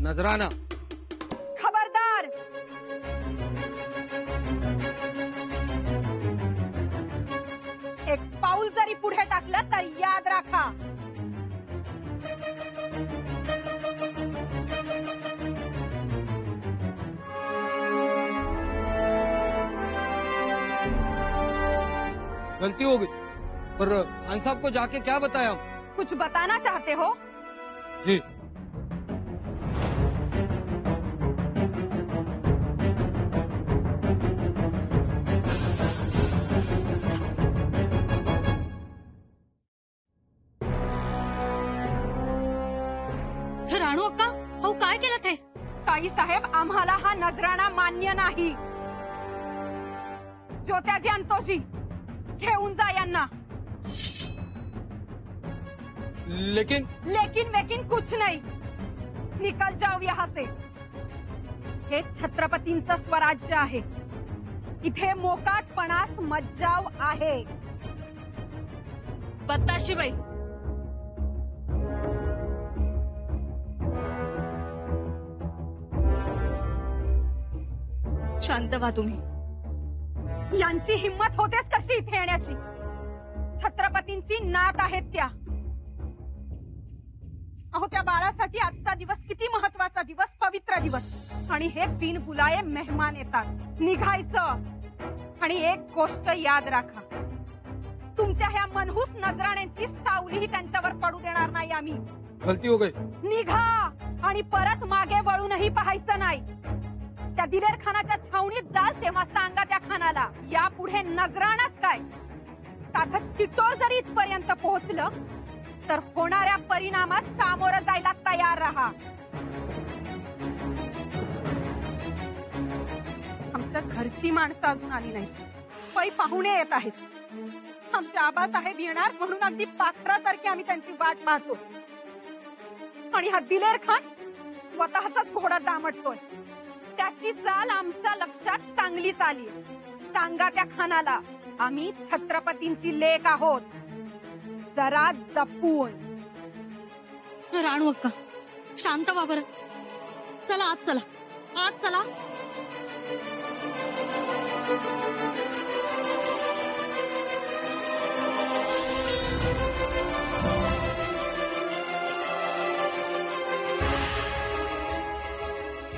नजराना। खबरदार! एक पाऊल जरी पुढे टाकलं तर याद राखा, गलती हो गई। पर खान साहब को जाके क्या बताया? कुछ बताना चाहते हो? जी। राणू अक्का, अहो काय केलं ते? ताई साहेब, आम्हाला हा नजराणा मान्य नाही। ज्योत्याजी अंतोजी, घेऊन जा यांना। लेकिन वेकिन कुछ नहीं, निकल जाओ यहाँ से। हे छत्रपतींचं स्वराज्य आहे, इथे मोकाटपणास मज्जाव आहे। बताशीबाई, शांत व्हा तुम्ही। यांची हिम्मत होतेच कशी इथे येण्याची? छत्रपतींची नात आहेत त्या। अहो, त्या बाळासाठी आजचा दिवस किती महत्वाचा दिवस, पवित्र दिवस, आणि हे बिनबुलाये मेहमान येतात। निघायचं। आणि एक गोष्ट याद राखा, तुमच्या ह्या मनहूस नजराण्यांची सावलीही त्यांच्यावर पडू देणार नाही आम्ही। गलती हो गई। निघा आणि परत मागे वळूनही पाहायचं नाही। त्या दिलेर खानाच्या छावणीत जाल तेव्हा सांगा त्या खानाला, यापुढे नजराणाच काय, ताकद चिटोर जरी इथपर्यंत पोहोचलं तर होणाऱ्या परिणामास सामोरं जायला तयार राहा। आमच्या घरची माणसं अजून आली नाही, पै पाहुणे येत आहेत। आमचे आबासाहेब येणार म्हणून अगदी पाखरासारखी आम्ही त्यांची वाट पाहतो, आणि हा दिलेर खान स्वतःचाच घोडा दामटतोय। त्याची चाल आमच्या लक्षात चांगलीच आली। सांगा त्या खानाला, आम्ही छत्रपतींची लेक आहोत, जरा जपून। राणू अक्का, शांत व्हा बरं। चला आज, चला आज, चला।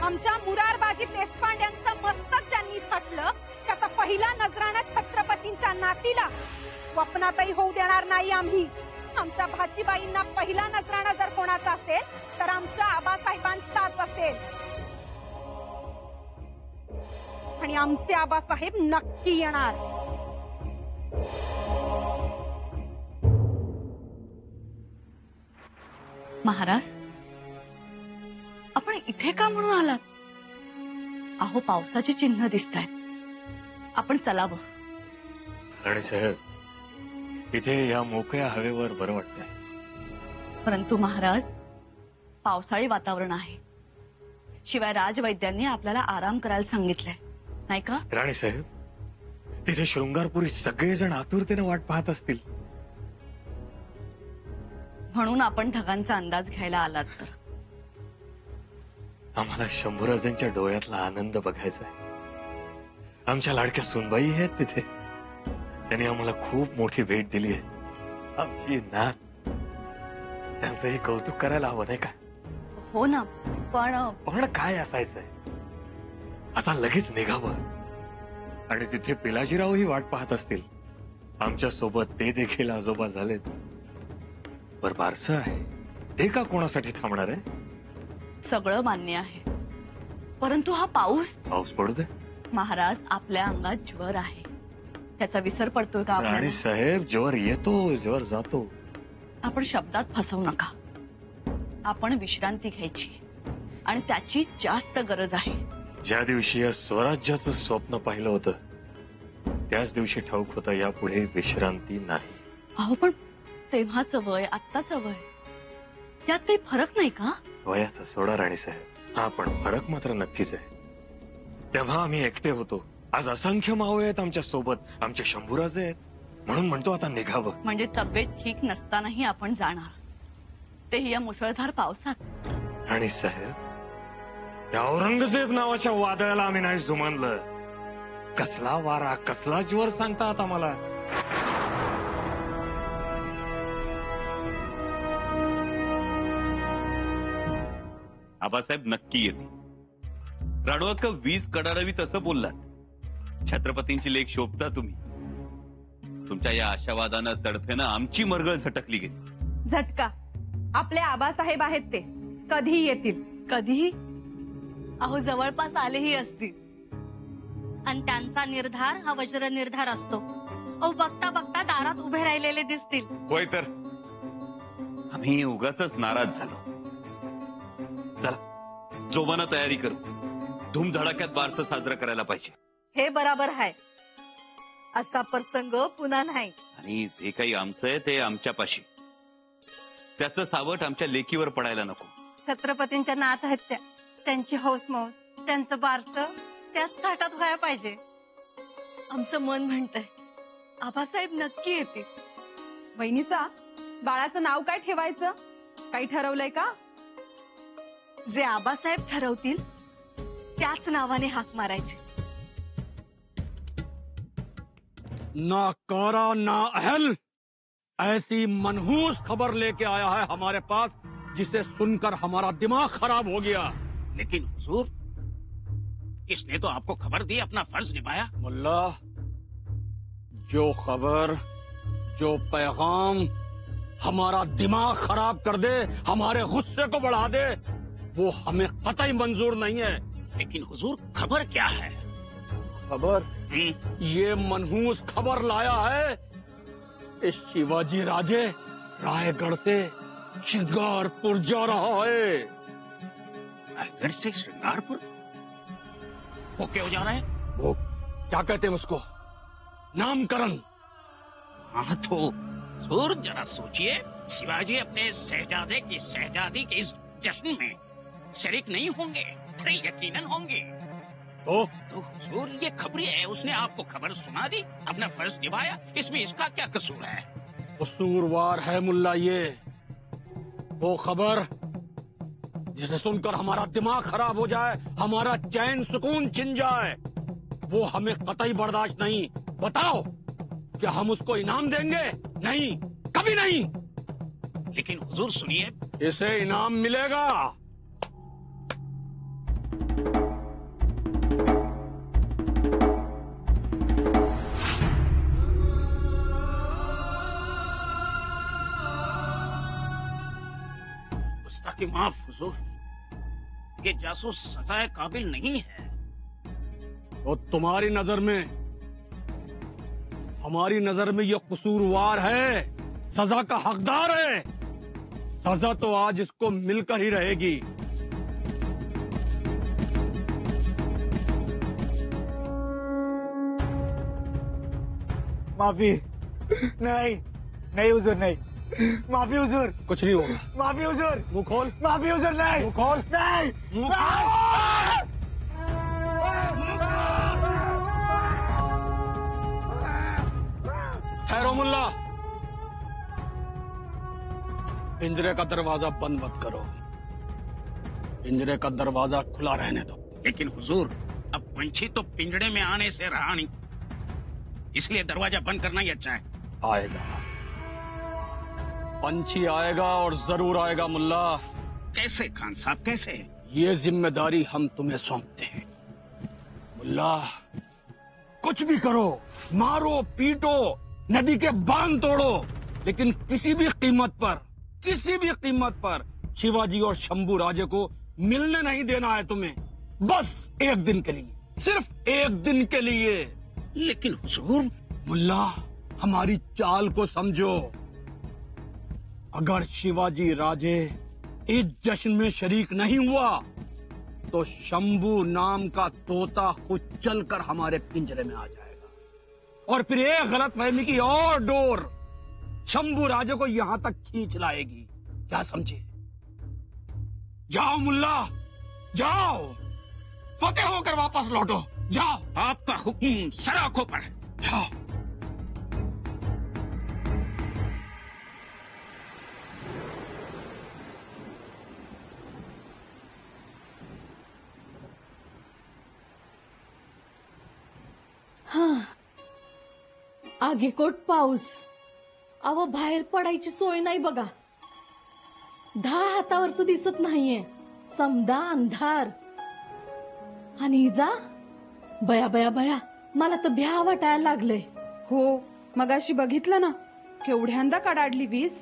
आमच्या मुरारबाजी देशपांड्यांचं मस्तक ज्यांनी छाटलं, त्याचा पहिला नजराणा छत्रपतींच्या नातीला स्वप्नातही होऊ देणार नाही आम्ही। आमच्या भाचीबाईंना पहिला नजराणा जर कोणाचा असेल तर आमच्या आबासाहेबांचाच असेल, आणि आमचे आबासाहेब नक्की येणार। महाराज, आपण इथे का म्हणून आलात? अहो, पावसाची चिन्ह दिसतायत, आपण चलावं। राणी साहेब, इथे या मोकळ्या हवेवर बरं वाटतंय। परंतु महाराज, पावसाळी वातावरण आहे, शिवाय राजवैद्यांनी आपल्याला आराम करायला सांगितलंय, नाही का? राणी साहेब, तिथे शृंगारपुरी सगळेजण आतुरतेने वाट पाहत असतील, म्हणून आपण ढगांचा अंदाज घ्यायला आलात तर? आम्हाला शंभूराजांच्या डोळ्यातला आनंद बघायचा आहे। आमच्या लाडक्या सुनबाई आहेत तिथे, त्यांनी आम्हाला खूप मोठी भेट दिली आहे। आमची नात, त्यांचंही कौतुक करायला हवं, नाही का? हो ना, पण काय असायचंय, आता लगेच निघावं। आणि तिथे पिलाजीरावही वाट पाहत असतील, आमच्या सोबत ते देखील आजोबा झालेत। बर बारसं आहे, ते का कोणासाठी थांबणार आहे? सगळं मान्य आहे, परंतु हा पाऊस पडू दे। महाराज, आपल्या अंगात ज्वर आहे, त्याचा विसर पडतोय का राणी आपल्याला? साहेब, ज्वर येतो, ज्वर जातो। आपण शब्दात फसवू नका। आपण विश्रांती घ्यायची, आणि त्याची जास्त गरज आहे। ज्या दिवशी या स्वराज्याचं स्वप्न पाहिलं होतं, त्याच दिवशी ठाऊक होतं यापुढे विश्रांती नाही। अहो, पण तेव्हाचं वय, आत्ताचं वय, त्यात काही फरक नाही का? वयाचा सोडा राणी साहेब, हा पण फरक मात्र नक्कीच आहे। तेव्हा आम्ही एकटे होतो, आज असंख्य मावळे आहेत आमच्या सोबत, आमचे शंभूराजे आहेत, म्हणून म्हणतो आता निघावं। म्हणजे तब्येत ठीक नसतानाही आपण जाणार, तेही या मुसळधार पावसात? राणी साहेब, त्या औरंगजेब नावाच्या वादळाला आम्ही नाही जुमानलं. कसला वारा, कसला ज्वर सांगता आता मला. आबासाहेब नक्की येतील. रणवक्क वीज कडाडावी तसं बोललात. छत्रपतींची लेख शोभता तुम्ही. तुमच्या या आशावादानं तडफेनं आमची मरगळ झटकली गेली. झटका आपले आबासाहेब आहेत ते कधीही येतील. कधीही? अहो जवळपास आलेही असतील. आणि त्यांचा निर्धार हा वज्र निर्धार असतो. अहो बघता बघता दारात उभे राहिलेले दिसतील. होय तर आम्ही उगाच नाराज झालो. चला जोमानं तयारी करू. धूमधडाक्यात बारसं साजरं करायला पाहिजे. हे बराबर आहे. असा प्रसंग पुन्हा नाही. आणि जे काही आमचं आहे ते आमच्यापाशी. त्याचं सावट आमच्या लेकीवर पडायला नको. छत्रपतींच्या नात आहेत त्या. त्यांची हौसमौस, त्यांचं बारसं त्याच थाटात व्हायला पाहिजे. आमचं मन म्हणतंय आबासाहेब नक्की येतील. वहिनीचा बाळाचं नाव काय ठेवायचं काही ठरवलंय का? जे आबासाहेब ठरवतील त्याच नावाने हाक मारायची. ना कारा ना अहल, ऐसी मनहूस खबर लेके आया है हमारे पास जिसे सुनकर हमारा दिमाग खराब हो गया. लेकिन हुजूर, इसने तो आपको खबर दी, अपना फर्ज निभाया. मुल्ला, जो खबर, जो पैगाम हमारा दिमाग खराब कर दे, हमारे गुस्से को बढ़ा दे, वो हमें कतई मंजूर नहीं है. लेकिन हुजूर, खबर क्या है? खबर? ये मनहूस खबर लाया है कि शिवाजी राजे रायगढ़ से श्रृंगारपुर जा रहा है. रायगढ़ से श्रृंगारपुर? वो क्यों जा रहा है? वो क्या कहते हैं उसको, नामकरण. हाँ तो हुजूर जरा सोचिए, शिवाजी अपने शहजादे की शहजादी के इस जश्न में शरीक नहीं होंगे? अरे यकीनन होंगे. तो हुजूर ये खबरी है, उसने आपको खबर सुना दी, अपना फर्ज निभाया, इसमें इसका क्या कसूर है? कसूरवार है मुल्ला ये. वो खबर जिसे सुनकर हमारा दिमाग खराब हो जाए, हमारा चैन सुकून छिन जाए, वो हमें कतई बर्दाश्त नहीं. बताओ, क्या हम उसको इनाम देंगे? नहीं, कभी नहीं. लेकिन हुजूर सुनिए, इसे इनाम मिलेगा. गुस्ताखी माफ हुजूर, ये जासूस सजाए काबिल नहीं है. तो तुम्हारी नजर में, हमारी नजर में ये कसूरवार है, सजा का हकदार है. सजा तो आज इसको मिलकर ही रहेगी. माफी नहीं, नहीं हुजूर, नहीं. माफी हुजूर. कुछ नहीं होगा. माफी हुजूर. मुंह खोल. माफी हुजूर. नहीं. मुंह खोल. नहीं. मुंह खोल. ठहरो मुल्ला. पिंजरे का दरवाजा बंद मत करो. पिंजरे का दरवाजा खुला रहने दो. लेकिन हुजूर, अब पंछी तो पिंजड़े में आने से रहा नहीं, इसलिए दरवाजा बंद करना ही अच्छा है. आएगा, पंछी आएगा और जरूर आएगा मुल्ला. कैसे खान साहब, कैसे? ये जिम्मेदारी हम तुम्हें सौंपते हैं. मुल्ला, कुछ भी करो, मारो पीटो, नदी के बांध तोड़ो, लेकिन किसी भी कीमत पर शिवाजी और शंभू राजे को मिलने नहीं देना है तुम्हें. बस एक दिन के लिए, सिर्फ एक दिन के लिए. लेकिन हुजूर, मुल्ला, हमारी चाल को समझो. अगर शिवाजी राजे इस जश्न में शरीक नहीं हुआ तो शंभू नाम का तोता खुद चलकर हमारे पिंजरे में आ जाएगा, और फिर एक गलतफहमी की और डोर शंभू राजे को यहां तक खींच लाएगी. क्या समझे? जाओ मुल्ला, जाओ, फतेह होकर वापस लौटो. जाओ. आपका हुक्म सराखों पर है. जाओ. आगीकोट पाऊस. अव बाहेर पडायची सोय नाही बघा. 10 हातावरच दिसत नाहीये. समदा अंधार. आणि इजा बया बया बया, मला तर भ्या वाटायला लागलंय. हो, मगाशी बघितलं ना, केवढ्यांदा कडाडली वीज.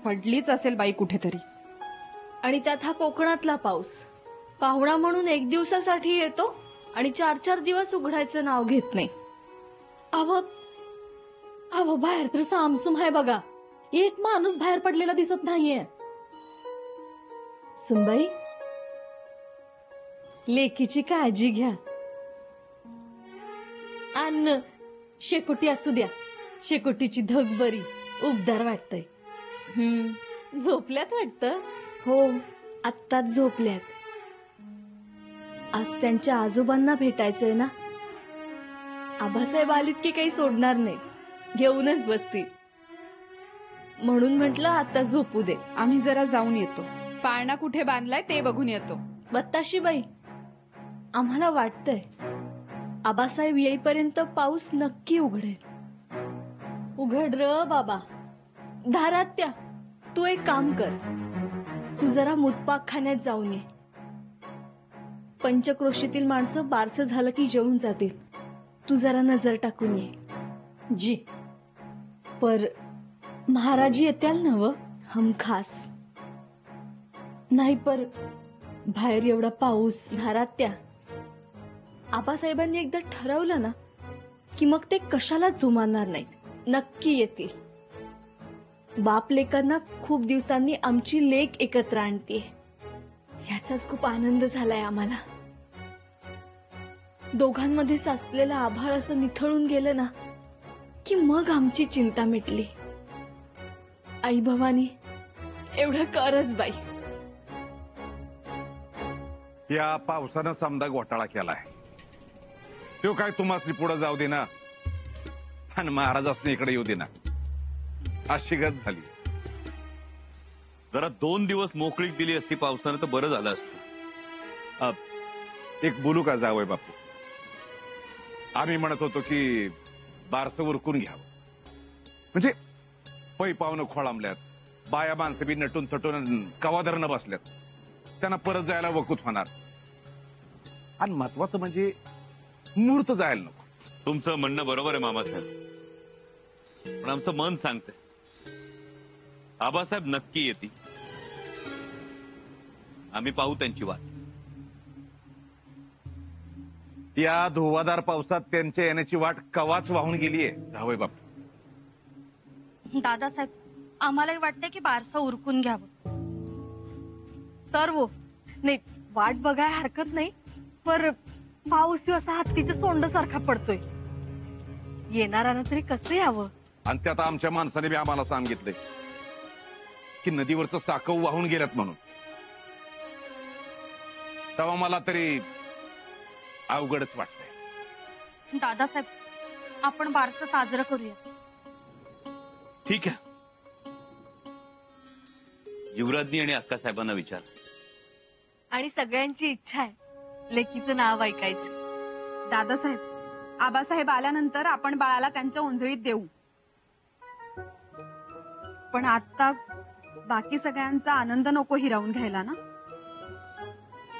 पडलीच असेल बाई कुठेतरी. आणि त्यात हा कोकणातला पाऊस. पाहुणा म्हणून 1 दिवसासाठी येतो आणि 4-4 दिवस उघडायचं नाव घेत नाही. अव बाहेर तर सामसूम आहे बघा. एक माणूस बाहेर पडलेला दिसत नाहीये. सुनबाई, लेकीची काळजी घ्या. अन्न शेकोटी असू द्या. शेकोटीची धग बरी, उबदार वाटतंय. झोपल्यात वाटतं. हो, आत्ताच झोपल्यात. आज त्यांच्या आजोबांना भेटायचंय ना. आबासाहेब आलीत की काही सोडणार नाही, घेऊनच बसतील. म्हणून म्हटलं आता झोपू दे. आम्ही जरा जाऊन येतो. पाळणा कुठे बांधलाय ते बघून येतो. बत्ताशीबाई, आम्हाला वाटतंय आबासाहेब येईपर्यंत पाऊस नक्की उघडेल. उघड र बाबा. धारात्या, तू एक काम कर. तू जरा मुतपाकखान्यात जाऊन ये. पंचक्रोशीतील माणसं बारसं झालं की जेवून जातील. तू जरा नजर टाकून ये. जी. पर महाराज येत्याल नव? हमखास. नाही पर बाहेर एवढा पाऊस. धारात्या, आबासाहेबांनी एकदा ठरवलं ना की मग ते कशालाच जुमानणार नाहीत. नक्की येतील. बाप लेकांना खूप दिवसांनी आमची लेक एकत्र आणतीये, याचाच खूप आनंद झालाय आम्हाला. दोघांमध्ये साचलेलं आभाळ असं निथळून गेलं ना की मग आमची चिंता मिटली. आई भवानी, एवढं करच बाई. या पावसानं समदा घोटाळा केलाय. तो काय तुम्हाला पुढे जाऊ दे ना आणि महाराजांनी इकडे येऊ दे ना, अशी गत झाली. जरा 2 दिवस मोकळीक दिली असती पावसानं तर बरं झालं असतं. एक बोलू का जावय बापू? आम्ही म्हणत होतो की बारसं उरकून घ्यावं. म्हणजे पै पावनं खोळांबल्यात, बाया माणसं बी नटून थटून कवाधरणं बसल्यात. त्यांना परत जायला वकूत होणार. आणि महत्वाचं म्हणजे मुहूर्त जायला नको. तुमचं म्हणणं बरोबर आहे मामासाहेब, पण आमचं मन सांगतंय आबासाहेब नक्की येतील. आम्ही पाहू त्यांची वाट. या धुवाधार पावसात त्यांच्या येण्याची वाट कवाच वाहून गेलीये जावय बापू. दादासाहेब, आम्हालाही वाटतंय की बारसं उरकून घ्यावं. तर वो नाही, वाट बघाय हरकत नाही. पर पाऊस असा हत्तीच्या सोंडासारखा पडतोय. येणारानं तरी कसं यावं. आणि त्यात आमच्या माणसाने बी आम्हाला सांगितलंय की नदीवरचं साकव वाहून गेल्यात म्हणून. तेव्हा मला तरी अवघडच वाटतंय. दादासाहेब, आपण बारसं साजरं करूया. ठीक आहे. युवराजनी आणि अक्कासाहेबांना विचार. आणि सगळ्यांची इच्छा आहे लेकीचं नाव ऐकायची. दादासाहेब, आबासाहेब आल्यानंतर आपण बाळाला त्यांच्या ओंजळीत देऊ. पण आता बाकी सगळ्यांचा आनंद नको हिरावून घ्यायला ना.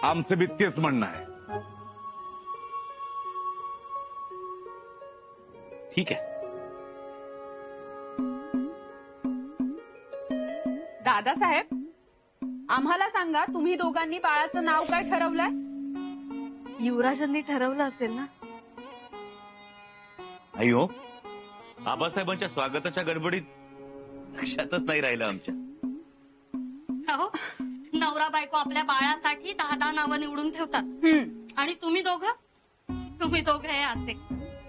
आमचं बी तेच म्हणणं आहे. ठीक आहे. दादासाहेब, आम्हाला सांगा, तुम्ही दोघांनी बाळाचं नाव काय ठरवलंय? युवराजांनी ठरवलं असेल ना. आई हो, आबासाहेबांच्या स्वागताच्या गडबडीत लक्षातच नाही राहिलं आमच्या. हो, नवरा बायको आपल्या बाळासाठी 10 नावं निवडून ठेवतात. आणि तुम्ही दोघं हे असे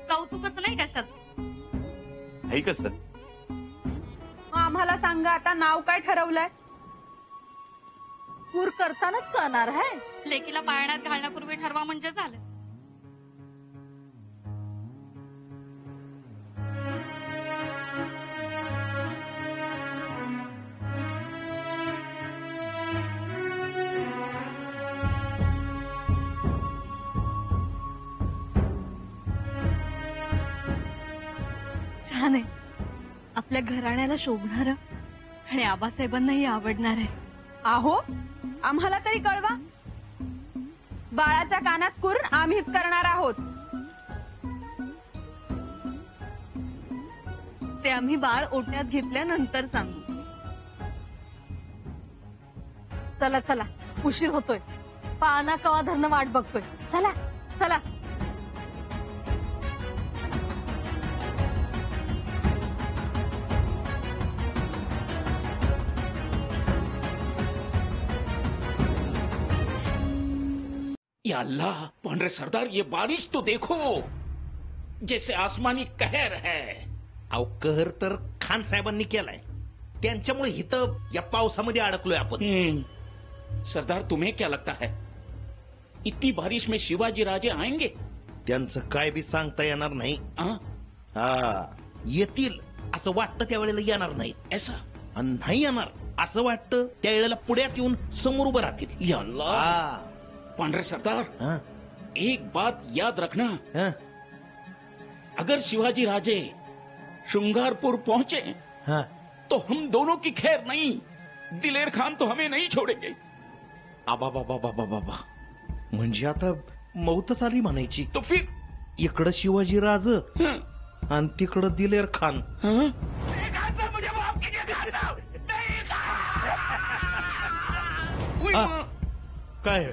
कौतुकच नाही कशाचं. आई कसं? आम्हाला सांगा, आता नाव काय ठरवलंय? पूर करतानाच कळणार आहे. लेकीला पाळण्यात घालण्यापूर्वी ठरवा म्हणजे झालं. छान आहे. आपल्या घराण्याला शोभणार आणि आबासाहेबांनाही आवडणार आहे. आहो आम्हाला तरी कळवा. बाळाच्या कानात कुर आम्हीच करणार आहोत. ते आम्ही बाळ ओट्यात घेतल्यानंतर सांगू. चला चला, उशीर होतोय. पाना कवा धरणं वाट बघतोय. चला चला. या अल्लाह पांढरे सरदार, ये बारिश तो देखो, जैसे आसमानी कहर है. अहो कहर तर खान साहेबांनी केलाय, त्यांच्यामुळे इथं या पावसामध्ये अडकलोय आपण. सरदार तुम्हें क्या लगता है, इतनी बारिश में शिवाजी राजे आएंगे? त्यांचं काय बी सांगता येणार नाही. हाँ? हा येतील असं वाटतं, त्यावेळेला येणार नाही. ऐसा? आणि नाही येणार असं वाटतं, त्यावेळेला पुढ्यात येऊन समोर उभं राहतील. या अल्लाह. पांढरे सरदार, हा, एक बात याद रखना, हा, अगर शिवाजी राजे श्रृंगारपुर पहुंचे हा. तो हम दोनों की खैर नहीं. दिलेर खान तो हमें नहीं छोड़ेंगे. आबा बाबा बाबा बाबा, म्हणजे आता मौतच आली म्हणायची. तो फिर इकडं शिवाजी राज हाँ? आणि तिकडं दिलेर खान. हाँ? उई आ. माँ. काय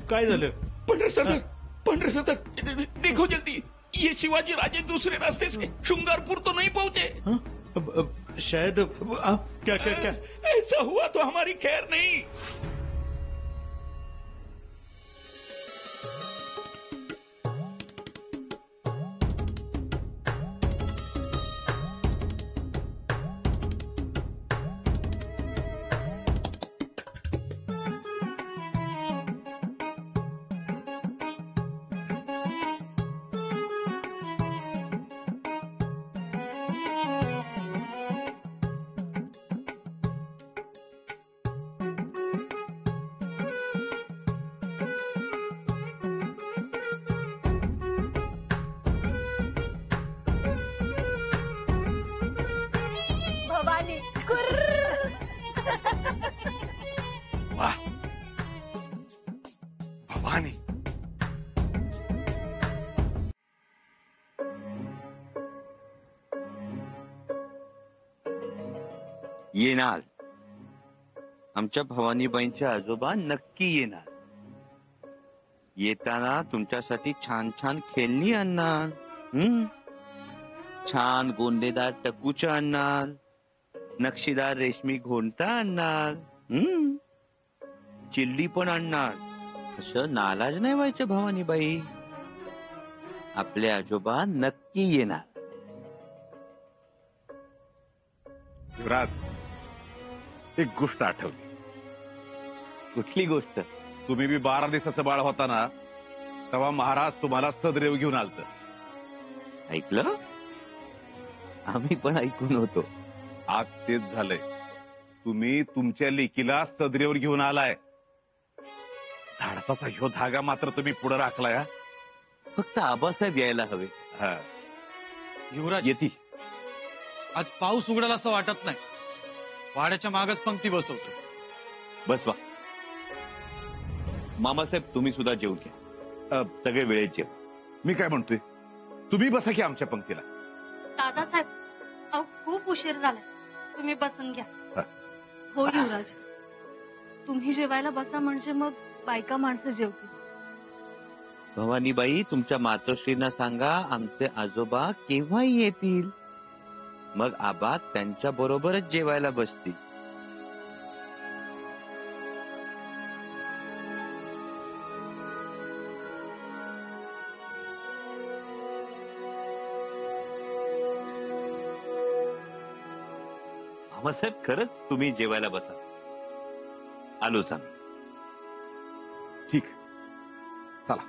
काय झालं? पंद्रह सरदार देखो जल्दी, ये शिवाजी राजे दूसरे रास्ते से श्रृंगारपुर तो नहीं पहुंचे. हाँ? शायद क्या क्या क्या ऐसा हुआ तो हमारी खैर नहीं. भवानी कुर. वाह भवानी, येणार. आमच्या भवानीबाईंचे आजोबा नक्की येणार. येताना तुमच्यासाठी छान छान खेळणी आणणार. छान गोंडेदार टकूच्या आणणार, नक्षीदार रेशमी घोंटा आणणार, चिल्ली पण आणणार. असं नाराज नाही व्हायचं भवानीबाई. आपले आजोबा नक्की येणार. युवराज, एक गोष्ट आठवली. कुठली गोष्ट? तुम्ही बी 12 दिवसाचं बाळ होता ना, तेव्हा महाराज तुम्हाला सदरेव घेऊन आलत. ऐकलं? आम्ही पण ऐकून होतो. आज तेच झालंय. तुम्ही तुमच्या लेकीला सदरेवर घेऊन आलाय. धाडसाचा ह्यो धागा मात्र तुम्ही पुढे राखलाय. हा? फक्त आबासाहेब यायला हवे. हा. युवराज, येती. आज पाऊस उघडेल असं वाटत नाही. वाड्याच्या मागच पंक्ती बसवतो. बस वा. मामासाहेब तुम्ही सुद्धा जेवून घ्या. सगळे वेळेत जेव. मी काय म्हणतोय, तुम्ही बसा की आमच्या पंक्तीला. दादासाहेब, अहो खूप उशीर झालाय, तुम्ही बसून घ्या. हो युवराज, तुम्ही जेवायला बसा म्हणजे मग बायका माणसं जेवतील. भवानीबाई, तुमच्या मातोश्रींना सांगा आमचे आजोबा केव्हाही येतील. मग आबा त्यांच्या बरोबरच जेवायला बसतील. मामासाहेब, खरंच तुम्ही जेवायला बसा. आलोच आम्ही. ठीक, चला.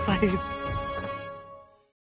साहेब